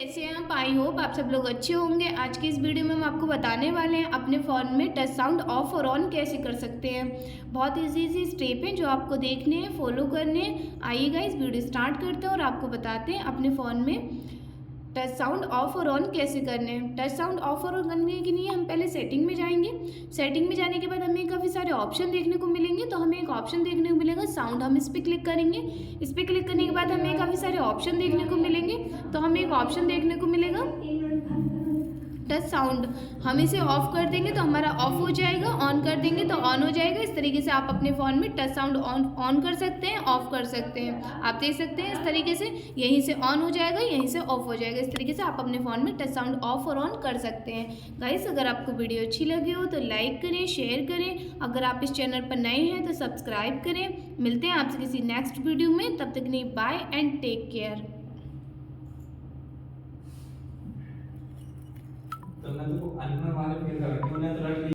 कैसे हैं आप? आई होप आप सब लोग अच्छे होंगे। आज की इस वीडियो में हम आपको बताने वाले हैं अपने फ़ोन में टच साउंड ऑफ और ऑन कैसे कर सकते हैं। बहुत इजी स्टेप हैं जो आपको देखने हैं, फॉलो करने हैं। आइए गाइस वीडियो स्टार्ट करते हैं और आपको बताते हैं अपने फ़ोन में टच साउंड ऑफ और ऑन कैसे करने हैं। टच साउंड ऑफ और ऑन करने के लिए हम पहले सेटिंग में जाएंगे। सेटिंग में जाने के बाद हमें काफ़ी सारे ऑप्शन देखने को मिलेंगे। तो हमें एक ऑप्शन देखने को मिलेगा साउंड, हम इस पर क्लिक करेंगे। इस पर क्लिक करने के बाद हमें काफ़ी सारे ऑप्शन देखने को मिलेंगे। तो हमें एक ऑप्शन देखने को मिलेगा टच साउंड। हम इसे ऑफ कर देंगे तो हमारा ऑफ हो जाएगा, ऑन कर देंगे तो ऑन हो जाएगा। इस तरीके से आप अपने फ़ोन में टच साउंड ऑन कर सकते हैं, ऑफ कर सकते हैं। आप देख सकते हैं इस तरीके से यहीं से ऑन हो जाएगा, यहीं से ऑफ हो जाएगा। इस तरीके से आप अपने फ़ोन में टच साउंड ऑफ और ऑन कर सकते हैं। गाइस अगर आपको वीडियो अच्छी लगी हो तो लाइक करें, शेयर करें। अगर आप इस चैनल पर नए हैं तो सब्सक्राइब करें। मिलते हैं आपसे किसी नेक्स्ट वीडियो में, तब तक नहीं, बाय एंड टेक केयर। तो मैं तो अनपढ़ वाले फील कर रही हूँ,